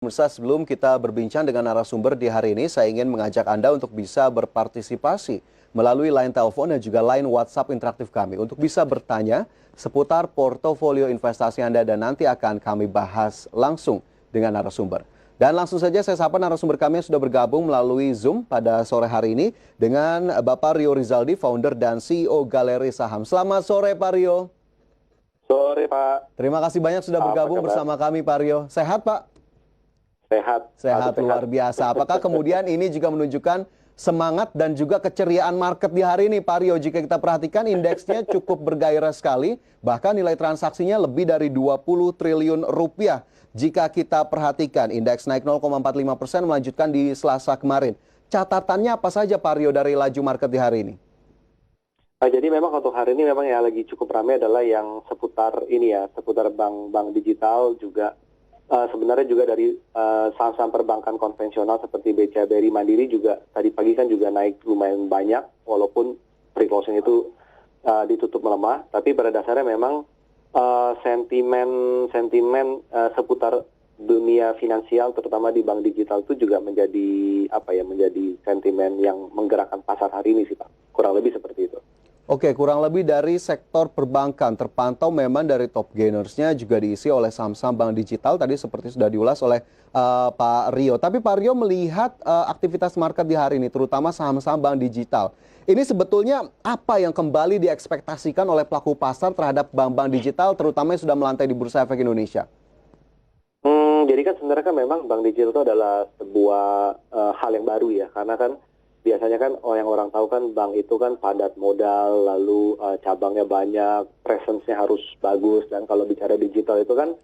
Pemirsa, sebelum kita berbincang dengan narasumber di hari ini, saya ingin mengajak Anda untuk bisa berpartisipasi melalui line telepon dan juga line WhatsApp interaktif kami untuk bisa bertanya seputar portofolio investasi Anda dan nanti akan kami bahas langsung dengan narasumber. Dan langsung saja saya sapa narasumber kami yang sudah bergabung melalui Zoom pada sore hari ini dengan Bapak Rio Rizaldi, founder dan CEO Galeri Saham. Selamat sore Pak Rio. Sore Pak. Terima kasih banyak sudah bergabung bersama kami Pak Rio. Sehat Pak? Sehat Luar biasa. Apakah kemudian ini juga menunjukkan semangat dan juga keceriaan market di hari ini, Pak Rio? Jika kita perhatikan indeksnya cukup bergairah sekali, bahkan nilai transaksinya lebih dari 20 triliun rupiah. Jika kita perhatikan, indeks naik 0,45% melanjutkan di Selasa kemarin. Catatannya apa saja, Pak Rio, dari laju market di hari ini? Jadi memang untuk hari ini memang yang lagi cukup ramai adalah yang seputar ini ya, seputar bank digital juga. Sebenarnya juga dari saham-saham perbankan konvensional seperti BCA, BRI, Mandiri juga tadi pagi kan juga naik lumayan banyak walaupun pre-closing itu ditutup melemah. Tapi pada dasarnya memang sentimen seputar dunia finansial terutama di bank digital itu juga menjadi menjadi sentimen yang menggerakkan pasar hari ini sih Pak. Kurang lebih seperti itu. Oke, kurang lebih dari sektor perbankan terpantau memang dari top gainersnya juga diisi oleh saham-saham bank digital tadi seperti sudah diulas oleh Pak Rio. Tapi Pak Rio melihat aktivitas market di hari ini terutama saham-saham bank digital. Ini sebetulnya apa yang kembali diekspektasikan oleh pelaku pasar terhadap bank-bank digital terutama yang sudah melantai di Bursa Efek Indonesia? Jadi kan sebenarnya kan memang bank digital itu adalah sebuah hal yang baru ya, karena kan biasanya kan yang orang tahu kan bank itu kan padat modal, lalu cabangnya banyak, presence-nya harus bagus, dan kalau bicara digital itu kan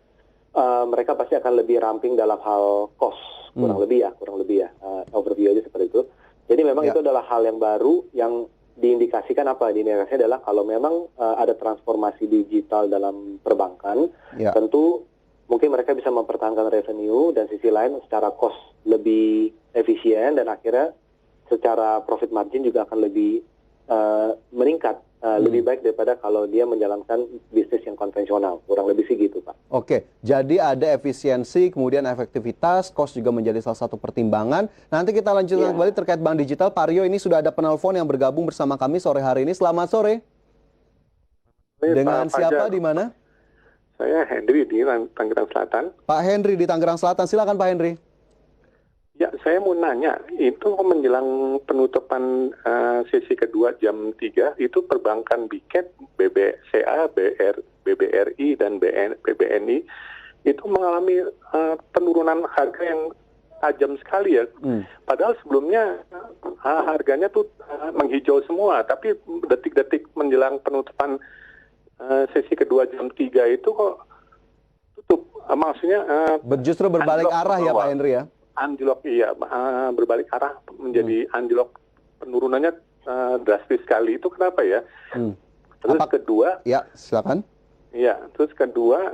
mereka pasti akan lebih ramping dalam hal cost, kurang lebih ya, overview aja seperti itu. Jadi memang itu adalah hal yang baru yang diindikasikan Diindikasikan adalah kalau memang ada transformasi digital dalam perbankan, tentu mungkin mereka bisa mempertahankan revenue dan sisi lain secara cost lebih efisien dan akhirnya secara profit margin juga akan lebih meningkat, lebih baik daripada kalau dia menjalankan bisnis yang konvensional. Kurang lebih sih gitu, Pak. Oke, jadi ada efisiensi, kemudian efektivitas, cost juga menjadi salah satu pertimbangan. Nanti kita lanjutkan kembali terkait bank digital. Pak Rio, ini sudah ada penelpon yang bergabung bersama kami sore hari ini. Selamat sore. Dengan siapa, di mana? Saya Henry di Tangerang Selatan. Pak Henry di Tangerang Selatan, silakan Pak Henry. Ya, saya mau nanya, itu menjelang penutupan sesi kedua jam 3, itu perbankan Biket, BBCA, BBRI, dan BBNI, itu mengalami penurunan harga yang tajam sekali ya. Padahal sebelumnya harganya tuh menghijau semua, tapi detik-detik menjelang penutupan sesi kedua jam 3 itu kok tutup. Maksudnya justru berbalik arah ya Pak Henry ya? Anjlok, iya, berbalik arah menjadi anjlok, penurunannya drastis sekali. Itu kenapa ya? Terus kedua, ya silakan. Ya, terus kedua,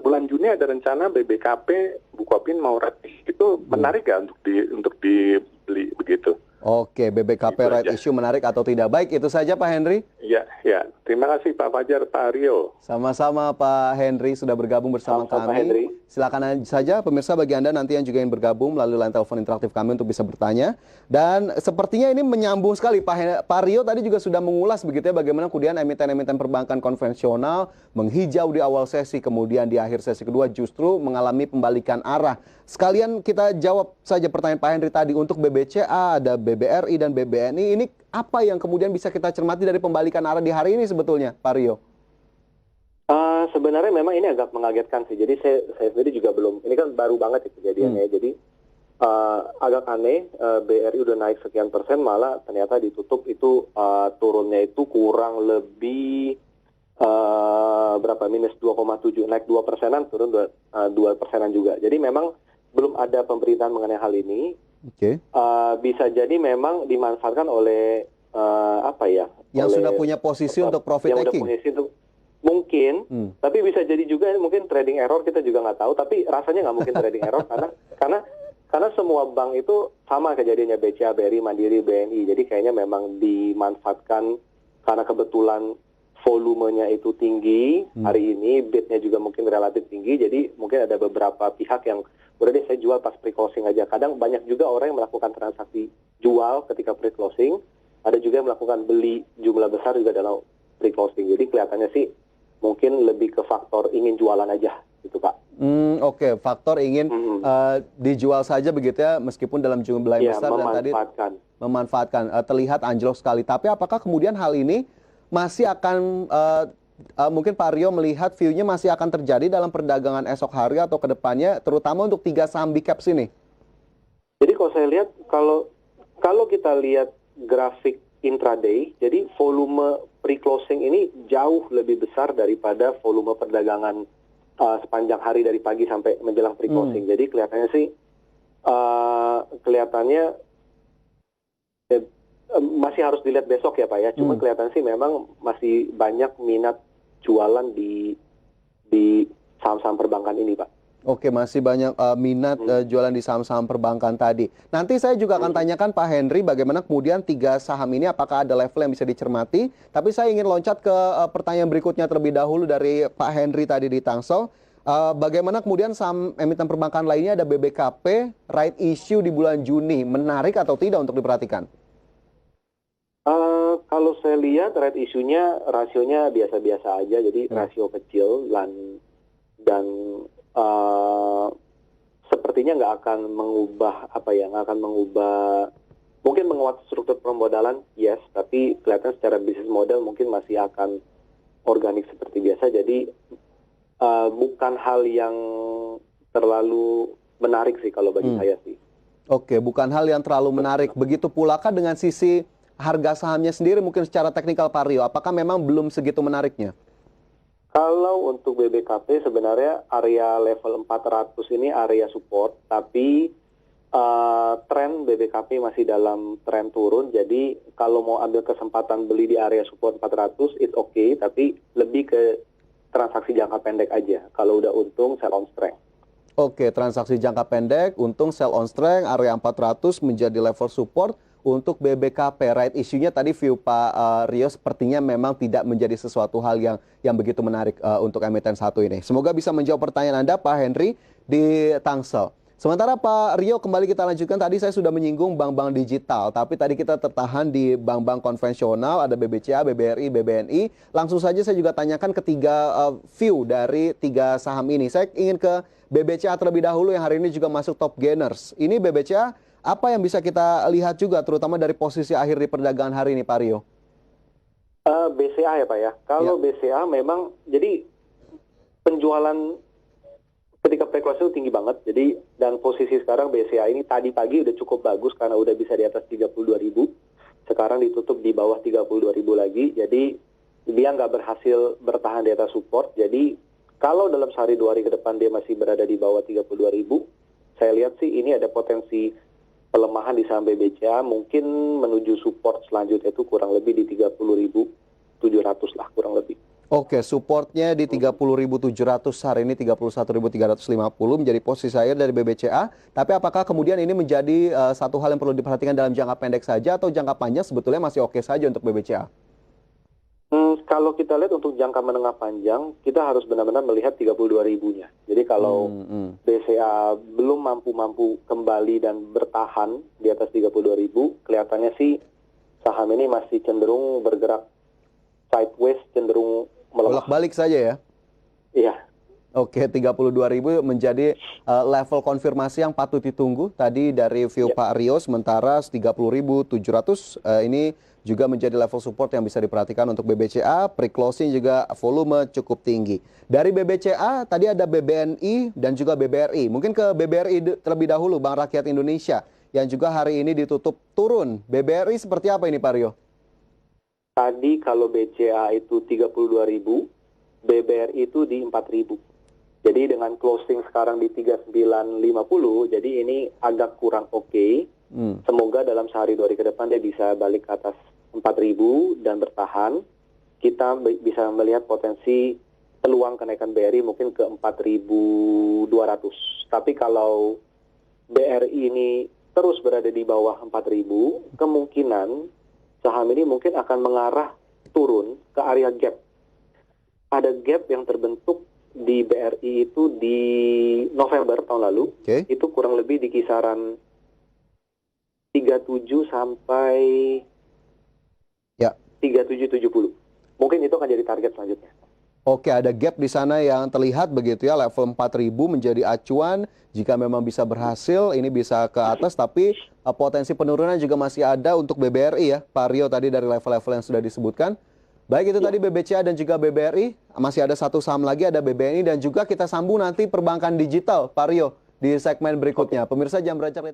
bulan Juni ada rencana BBKP Bukopin mau ratis, itu menarik nggak untuk dibeli begitu? Oke, BBKP right issue menarik atau tidak? Baik, itu saja Pak Henry. Ya. Terima kasih Pak Fajar, Pak Rio. Sama-sama Pak Henry sudah bergabung bersama kami. Pak Henry. Silakan saja pemirsa bagi Anda nanti yang juga ingin bergabung melalui line telepon interaktif kami untuk bisa bertanya. Dan sepertinya ini menyambung sekali Pak Rio tadi juga sudah mengulas begitu ya bagaimana kemudian emiten-emiten perbankan konvensional menghijau di awal sesi, kemudian di akhir sesi kedua justru mengalami pembalikan arah. Sekalian kita jawab saja pertanyaan Pak Henry tadi untuk BBCA, ada BBRI dan BBNI. Ini apa yang kemudian bisa kita cermati dari pembalikan arah di hari ini sebetulnya, Pak Rio? Sebenarnya memang ini agak mengagetkan sih. Jadi saya sendiri juga belum, ini kan baru banget ya kejadiannya. Jadi agak aneh, BRI udah naik sekian persen, malah ternyata ditutup itu turunnya itu kurang lebih minus 2,7, naik 2%, turun 2%-an juga. Jadi memang belum ada pemberitaan mengenai hal ini. Bisa jadi memang dimanfaatkan oleh yang sudah punya posisi untuk profit taking. Mungkin, tapi bisa jadi juga mungkin trading error, kita juga nggak tahu. Tapi rasanya nggak mungkin trading error karena semua bank itu sama kejadiannya, BCA, BRI, Mandiri, BNI. Jadi kayaknya memang dimanfaatkan karena kebetulan volumenya itu tinggi hari ini, bidnya juga mungkin relatif tinggi, jadi mungkin ada beberapa pihak yang udah deh saya jual pas pre-closing aja. Kadang banyak juga orang yang melakukan transaksi jual ketika pre-closing, ada juga yang melakukan beli jumlah besar juga dalam pre-closing. Jadi kelihatannya sih mungkin lebih ke faktor ingin jualan aja gitu Pak. Oke, faktor ingin dijual saja begitu ya, meskipun dalam jumlah yang Ya, besar dan tadi memanfaatkan terlihat anjlok sekali. Tapi apakah kemudian hal ini masih akan mungkin Pak Rio melihat view-nya masih akan terjadi dalam perdagangan esok hari atau ke depannya, terutama untuk 3 saham big caps ini? Jadi kalau saya lihat, kalau kita lihat grafik intraday, jadi volume pre-closing ini jauh lebih besar daripada volume perdagangan sepanjang hari dari pagi sampai menjelang pre-closing. Jadi kelihatannya sih masih harus dilihat besok ya Pak ya. Cuma kelihatan sih memang masih banyak minat jualan di saham-saham perbankan ini Pak. Oke, masih banyak minat jualan di saham-saham perbankan tadi. Nanti saya juga akan tanyakan Pak Henry bagaimana kemudian 3 saham ini apakah ada level yang bisa dicermati. Tapi saya ingin loncat ke pertanyaan berikutnya terlebih dahulu dari Pak Henry tadi di Tangsel. Bagaimana kemudian saham emiten perbankan lainnya ada BBKP, right issue di bulan Juni. Menarik atau tidak untuk diperhatikan? Kalau saya lihat right issue-nya rasionya biasa-biasa aja. Jadi rasio kecil dan sepertinya nggak akan mengubah mungkin menguat struktur permodalan, yes, tapi kelihatan secara bisnis model mungkin masih akan organik seperti biasa. Jadi bukan hal yang terlalu menarik sih kalau bagi saya sih. Oke, bukan hal yang terlalu menarik. Begitu pula kah dengan sisi harga sahamnya sendiri mungkin secara teknikal Pak Rio, apakah memang belum segitu menariknya? Kalau untuk BBKP sebenarnya area level 400 ini area support, tapi tren BBKP masih dalam tren turun. Jadi kalau mau ambil kesempatan beli di area support 400, it's okay, tapi lebih ke transaksi jangka pendek aja. Kalau udah untung, sell on strength. Oke, transaksi jangka pendek, untung sell on strength, area 400 menjadi level support. Untuk BBKP, right issue-nya tadi view Pak Rio sepertinya memang tidak menjadi sesuatu hal yang begitu menarik untuk emiten satu ini. Semoga bisa menjawab pertanyaan Anda Pak Henry di Tangsel. Sementara Pak Rio, kembali kita lanjutkan. Tadi saya sudah menyinggung bank-bank digital, tapi tadi kita tertahan di bank-bank konvensional, ada BBCA, BBRI, BBNI. Langsung saja saya juga tanyakan ketiga view dari 3 saham ini. Saya ingin ke BBCA terlebih dahulu yang hari ini juga masuk top gainers. Ini BBCA, apa yang bisa kita lihat juga terutama dari posisi akhir di perdagangan hari ini Pak Rio? BCA ya Pak ya. Kalau BCA memang jadi penjualan ketika pre-closing tinggi banget. Jadi dan posisi sekarang BCA ini tadi pagi udah cukup bagus karena udah bisa di atas 32.000. Sekarang ditutup di bawah 32.000 lagi. Jadi dia nggak berhasil bertahan di atas support. Jadi kalau dalam sehari 2 hari ke depan dia masih berada di bawah 32.000, saya lihat sih ini ada potensi pelemahan di saham BBCA, mungkin menuju support selanjutnya itu kurang lebih di 30.700 lah kurang lebih. Oke, supportnya di 30.700, hari ini 31.350 menjadi posisi saya dari BBCA. Tapi apakah kemudian ini menjadi satu hal yang perlu diperhatikan dalam jangka pendek saja atau jangka panjang sebetulnya masih oke saja untuk BBCA? Kalau kita lihat untuk jangka menengah panjang, kita harus benar-benar melihat 32.000-nya. Jadi kalau BCA belum mampu kembali dan bertahan di atas 32.000, kelihatannya sih saham ini masih cenderung bergerak sideways, cenderung melemah. Bolak-balik saja ya? Iya. Oke, 32.000 menjadi level konfirmasi yang patut ditunggu tadi dari view Pak Rio, sementara 30.700 ini juga menjadi level support yang bisa diperhatikan untuk BBCA. Pre-closing juga volume cukup tinggi. Dari BBCA tadi ada BBNI dan juga BBRI. Mungkin ke BBRI terlebih dahulu, Bank Rakyat Indonesia, yang juga hari ini ditutup turun. BBRI seperti apa ini Pak Rio? Tadi kalau BCA itu 32.000, BBRI itu di 4.000. Jadi dengan closing sekarang di 39.50, jadi ini agak kurang oke. Semoga dalam sehari 2 hari ke depan dia bisa balik ke atas 4.000 dan bertahan. Kita bisa melihat potensi peluang kenaikan BRI mungkin ke 4.200. Tapi kalau BRI ini terus berada di bawah 4.000, kemungkinan saham ini mungkin akan mengarah turun ke area gap ada gap yang terbentuk di BRI itu di November tahun lalu. Oke. Itu kurang lebih di kisaran 37 sampai Ya. 3770. Mungkin itu akan jadi target selanjutnya. Oke, ada gap di sana yang terlihat begitu ya, level 4.000 menjadi acuan. Jika memang bisa berhasil, ini bisa ke atas, tapi potensi penurunan juga masih ada untuk BBRI ya, Pak Rio tadi dari level-level yang sudah disebutkan. Baik, itu tadi BBCA dan juga BBRI. Masih ada satu saham lagi, ada BBNI, dan juga kita sambung nanti perbankan digital, Pak Rio, di segmen berikutnya. Pemirsa, Jam Beracak